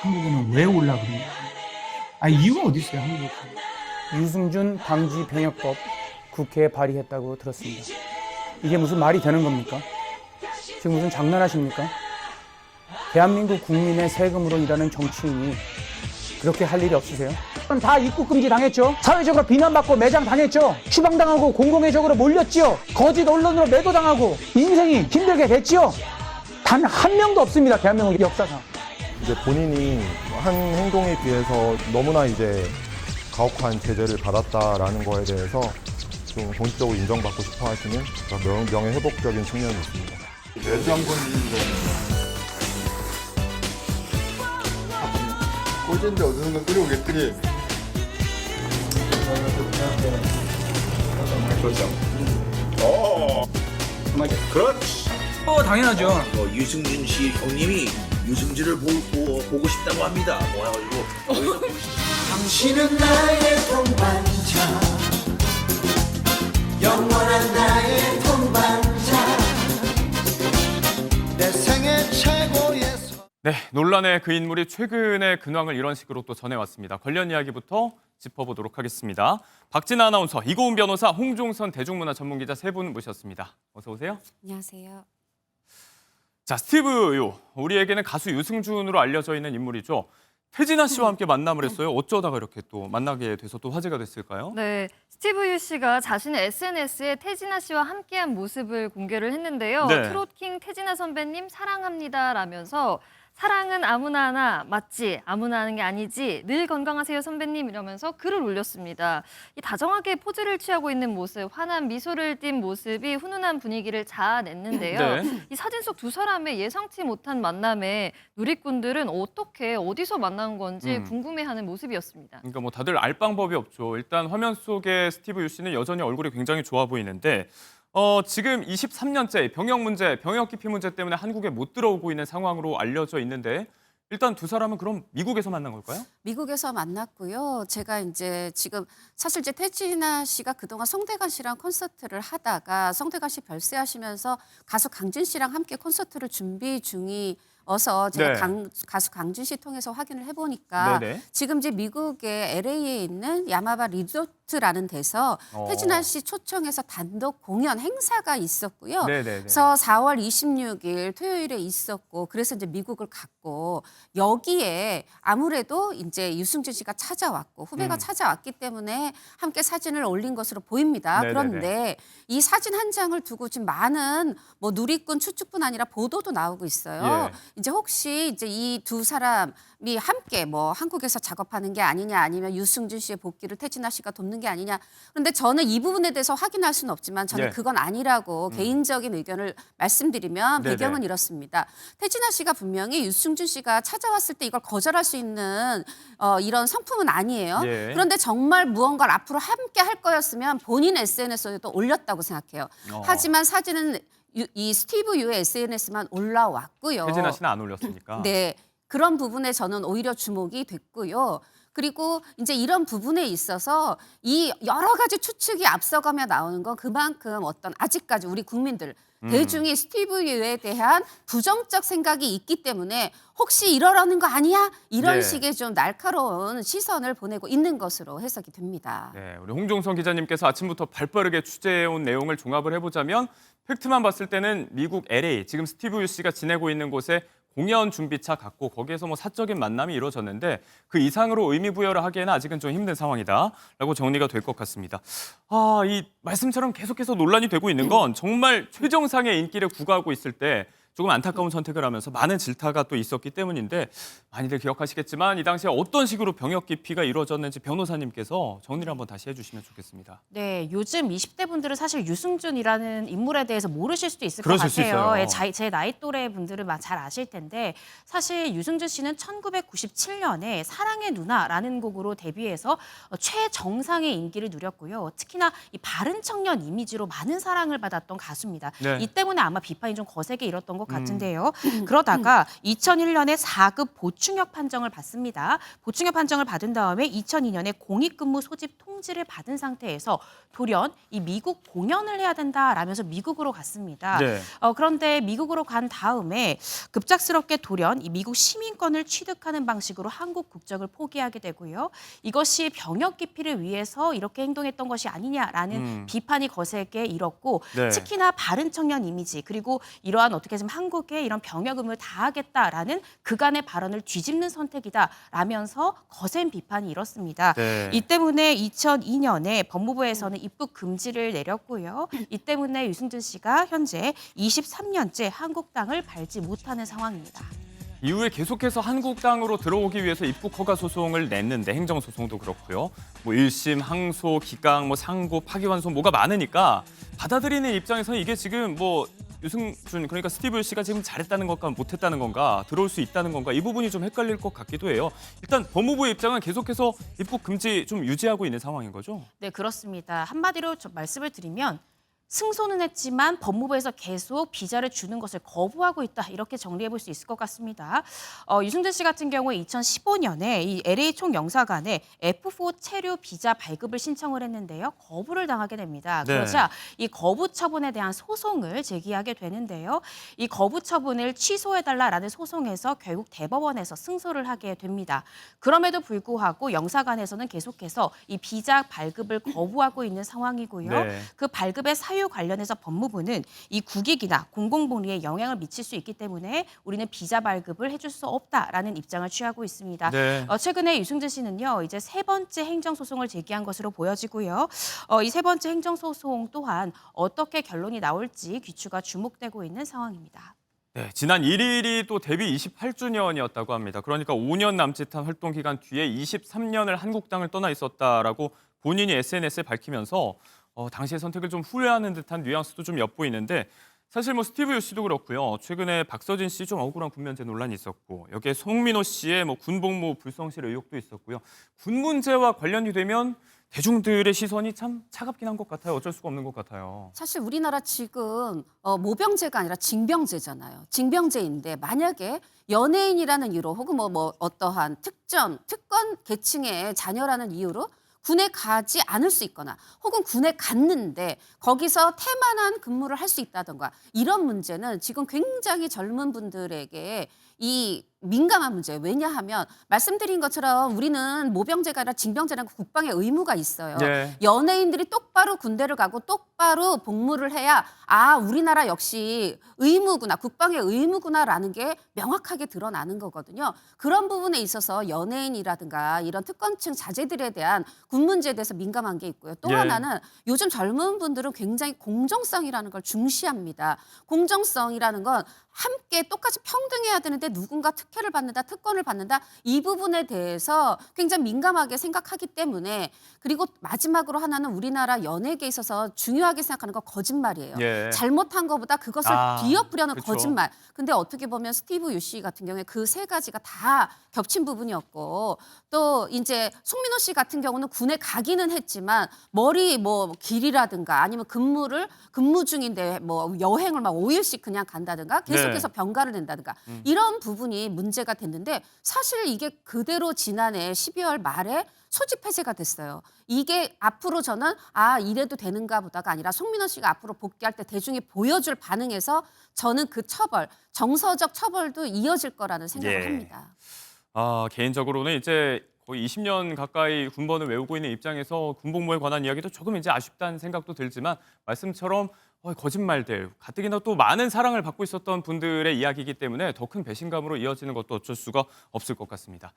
한국에는 왜 올라 그런 거야? 아, 이유가 어디 있어요, 한국에? 유승준 방지 병역법 국회에 발의했다고 들었습니다. 이게 무슨 말이 되는 겁니까? 지금 무슨 장난하십니까? 대한민국 국민의 세금으로 일하는 정치인이 그렇게 할 일이 없으세요? 다 입국 금지 당했죠. 사회적으로 비난받고 매장 당했죠. 추방당하고 공공의적으로 몰렸지요. 거짓 언론으로 매도당하고 인생이 힘들게 됐지요. 단 한 명도 없습니다. 대한민국 역사상. 이제 본인이 한 행동에 비해서 너무나 이제 가혹한 제재를 받았다라는 거에 대해서 좀 공식적으로 인정받고 싶어 하시는 명예회복적인 측면이 있습니다. 매장 건드리는 꽂은데 어디선가 끌어오겠더니 그렇죠. 그렇지. 당연하죠. 유승준 씨 형님이 유승준을 보고 싶다고 합니다. 모여가지고 당신은 나의 동반자, 영원한 나의 동반자, 내 생애 최고의 네, 논란의 그 인물이 최근의 근황을 이런 식으로 또 전해왔습니다. 관련 이야기부터 짚어보도록 하겠습니다. 박진아 아나운서, 이고은 변호사, 홍종선 대중문화 전문기자 세 분 모셨습니다. 어서 오세요. 안녕하세요. 자, 스티브 유, 우리에게는 가수 유승준으로 알려져 있는 인물이죠. 태진아 씨와 함께 만남을 했어요. 어쩌다가 이렇게 또 만나게 돼서 또 화제가 됐을까요? 네, 스티브 유 씨가 자신의 SNS에 태진아 씨와 함께한 모습을 공개를 했는데요. 네. 트롯킹 태진아 선배님 사랑합니다라면서 사랑은 아무나 하나 맞지 아무나 하는 게 아니지 늘 건강하세요 선배님 이러면서 글을 올렸습니다. 이 다정하게 포즈를 취하고 있는 모습, 환한 미소를 띤 모습이 훈훈한 분위기를 자아냈는데요. 네. 이 사진 속 두 사람의 예상치 못한 만남에 누리꾼들은 어떻게 어디서 만난 건지 궁금해하는 모습이었습니다. 그러니까 뭐 다들 알 방법이 없죠. 일단 화면 속의 스티브 유 씨는 여전히 얼굴이 굉장히 좋아 보이는데 지금 23년째 병역 문제, 병역 기피 문제 때문에 한국에 못 들어오고 있는 상황으로 알려져 있는데 일단 두 사람은 그럼 미국에서 만난 걸까요? 미국에서 만났고요. 제가 이제 지금 사실 이제 태진아 씨가 그동안 송대관 씨랑 콘서트를 하다가 송대관 씨 별세하시면서 가수 강진 씨랑 함께 콘서트를 준비 중이어서 제가 네. 가수 강진 씨 통해서 확인을 해보니까 네네. 지금 이제 미국의 LA에 있는 야마바 리조트라는 데서 태진아 씨 초청해서 단독 공연 행사가 있었고요. 네네네. 그래서 4월 26일 토요일에 있었고 그래서 이제 미국을 갔고 여기에 아무래도 이제 유승준 씨가 찾아왔고 후배가 찾아왔기 때문에 함께 사진을 올린 것으로 보입니다. 네네네. 그런데 이 사진 한 장을 두고 지금 많은 뭐 누리꾼 추측뿐 아니라 보도도 나오고 있어요. 예. 이제 혹시 이제 이 두 사람이 함께 뭐 한국에서 작업하는 게 아니냐 아니면 유승준 씨의 복귀를 태진아 씨가 돕는 게 아니냐. 그런데 저는 이 부분에 대해서 확인할 수는 없지만 저는 예. 그건 아니라고 개인적인 의견을 말씀드리면 네네. 배경은 이렇습니다. 태진아 씨가 분명히 유승준 씨가 찾아왔을 때 이걸 거절할 수 있는 이런 성품은 아니에요. 예. 그런데 정말 무언가를 앞으로 함께 할 거였으면 본인 SNS에도 올렸다고 생각해요. 하지만 사진은 이 스티브 유의 SNS만 올라왔고요. 태진아 씨는 안 올렸으니까. 네, 그런 부분에 저는 오히려 주목이 됐고요. 그리고 이제 이런 부분에 있어서 이 여러 가지 추측이 앞서가며 나오는 건 그만큼 어떤 아직까지 우리 국민들 대중이 스티브 유에 대한 부정적 생각이 있기 때문에 혹시 이러라는 거 아니야? 이런 네. 식의 좀 날카로운 시선을 보내고 있는 것으로 해석이 됩니다. 네, 우리 홍종선 기자님께서 아침부터 발빠르게 취재해온 내용을 종합을 해보자면 팩트만 봤을 때는 미국 LA, 지금 스티브 유 씨가 지내고 있는 곳에 공연 준비차 갔고 거기에서 뭐 사적인 만남이 이루어졌는데 그 이상으로 의미 부여를 하기에는 아직은 좀 힘든 상황이다라고 정리가 될 것 같습니다. 이 말씀처럼 계속해서 논란이 되고 있는 건 정말 최정상의 인기를 구가하고 있을 때 조금 안타까운 선택을 하면서 많은 질타가 또 있었기 때문인데 많이들 기억하시겠지만 이 당시에 어떤 식으로 병역 기피가 이루어졌는지 변호사님께서 정리를 한번 다시 해주시면 좋겠습니다. 네, 요즘 20대 분들은 사실 유승준이라는 인물에 대해서 모르실 수도 있을 것 그러실 수 같아요. 있어요. 예, 제 나이 또래 분들은 잘 아실 텐데 사실 유승준 씨는 1997년에 사랑의 누나라는 곡으로 데뷔해서 최정상의 인기를 누렸고요. 특히나 이 바른 청년 이미지로 많은 사랑을 받았던 가수입니다. 네. 이 때문에 아마 비판이 좀 거세게 일었던 것 것 같은데요. 그러다가 2001년에 4급 보충역 판정을 받습니다. 보충역 판정을 받은 다음에 2002년에 공익근무 소집 통지를 받은 상태에서 돌연 이 미국 공연을 해야 된다라면서 미국으로 갔습니다. 네. 그런데 미국으로 간 다음에 급작스럽게 돌연 이 미국 시민권을 취득하는 방식으로 한국 국적을 포기하게 되고요. 이것이 병역 기피를 위해서 이렇게 행동했던 것이 아니냐라는 비판이 거세게 일었고 네. 특히나 바른 청년 이미지 그리고 이러한 어떻게 좀 한국에 이런 병역 의무를 다하겠다라는 그간의 발언을 뒤집는 선택이다라면서 거센 비판이 일었습니다. 네. 이 때문에 2002년에 법무부에서는 입국 금지를 내렸고요. 이 때문에 유승준 씨가 현재 23년째 한국 땅을 밟지 못하는 상황입니다. 이후에 계속해서 한국땅으로 들어오기 위해서 입국 허가 소송을 냈는데 행정 소송도 그렇고요. 뭐 1심, 항소, 기각, 뭐 상고, 파기환송 뭐가 많으니까 받아들이는 입장에서는 이게 지금 뭐 유승준 그러니까 스티브 씨가 지금 잘했다는 건가 못했다는 건가 들어올 수 있다는 건가 이 부분이 좀 헷갈릴 것 같기도 해요. 일단 법무부의 입장은 계속해서 입국 금지 좀 유지하고 있는 상황인 거죠? 네, 그렇습니다. 한마디로 좀 말씀을 드리면 승소는 했지만 법무부에서 계속 비자를 주는 것을 거부하고 있다. 이렇게 정리해 볼 수 있을 것 같습니다. 유승준 씨 같은 경우에 2015년에 이 LA 총영사관에 F4 체류 비자 발급을 신청을 했는데요. 거부를 당하게 됩니다. 네. 그러자 이 거부 처분에 대한 소송을 제기하게 되는데요. 이 거부 처분을 취소해달라라는 소송에서 결국 대법원에서 승소를 하게 됩니다. 그럼에도 불구하고 영사관에서는 계속해서 이 비자 발급을 거부하고 있는 상황이고요. 네. 그 발급의 사유 관련해서 법무부는 이 국익이나 공공복리에 영향을 미칠 수 있기 때문에 우리는 비자 발급을 해줄 수 없다라는 입장을 취하고 있습니다. 네. 최근에 유승준 씨는요, 이제 세 번째 행정소송을 제기한 것으로 보여지고요. 이 세 번째 행정소송 또한 어떻게 결론이 나올지 귀추가 주목되고 있는 상황입니다. 네, 지난 1일이 또 데뷔 28주년이었다고 합니다. 그러니까 5년 남짓한 활동 기간 뒤에 23년을 한국 땅을 떠나 있었다라고 본인이 SNS에 밝히면서 당시의 선택을 좀 후회하는 듯한 뉘앙스도 좀 엿보이는데 사실 뭐 스티브 유 씨도 그렇고요. 최근에 박서진 씨 좀 억울한 군면제 논란이 있었고 여기에 송민호 씨의 뭐 군복무 불성실 의혹도 있었고요. 군 문제와 관련이 되면 대중들의 시선이 참 차갑긴 한 것 같아요. 어쩔 수가 없는 것 같아요. 사실 우리나라 지금 모병제가 아니라 징병제잖아요. 징병제인데 만약에 연예인이라는 이유로 혹은 뭐 어떠한 특권 계층의 자녀라는 이유로 군에 가지 않을 수 있거나 혹은 군에 갔는데 거기서 태만한 근무를 할 수 있다던가 이런 문제는 지금 굉장히 젊은 분들에게 이 민감한 문제예요. 왜냐하면 말씀드린 것처럼 우리는 모병제가 아니라 징병제라는 국방의 의무가 있어요. 네. 연예인들이 똑바로 군대를 가고 똑바로 복무를 해야 우리나라 역시 의무구나, 국방의 의무구나라는 게 명확하게 드러나는 거거든요. 그런 부분에 있어서 연예인이라든가 이런 특권층 자제들에 대한 군 문제에 대해서 민감한 게 있고요. 또 예. 하나는 요즘 젊은 분들은 굉장히 공정성이라는 걸 중시합니다. 공정성이라는 건 함께 똑같이 평등해야 되는데 누군가 특혜를 받는다, 특권을 받는다 이 부분에 대해서 굉장히 민감하게 생각하기 때문에 그리고 마지막으로 하나는 우리나라 연예계에 있어서 중요하게 생각하는 건 거짓말이에요. 예. 잘못한 것보다 그것을 뒤엎으려는 그쵸. 거짓말. 근데 어떻게 보면 스티브 유 씨 같은 경우에 그 세 가지가 다 겹친 부분이었고 또 이제 송민호 씨 같은 경우는 군에 가기는 했지만 머리 뭐 길이라든가 아니면 근무 중인데 뭐 여행을 막 5일씩 그냥 간다든가 계속해서 병가를 낸다든가 이런 부분이 문제가 됐는데 사실 이게 그대로 지난해 12월 말에 소집 해제가 됐어요. 이게 앞으로 저는 이래도 되는가 보다가 아니라 송민호 씨가 앞으로 복귀할 때 대중이 보여줄 반응에서 저는 그 처벌, 정서적 처벌도 이어질 거라는 생각을 예. 합니다. 개인적으로는 이제 거의 20년 가까이 군번을 외우고 있는 입장에서 군복무에 관한 이야기도 조금 이제 아쉽다는 생각도 들지만 말씀처럼 거짓말들, 가뜩이나 또 많은 사랑을 받고 있었던 분들의 이야기이기 때문에 더 큰 배신감으로 이어지는 것도 어쩔 수가 없을 것 같습니다.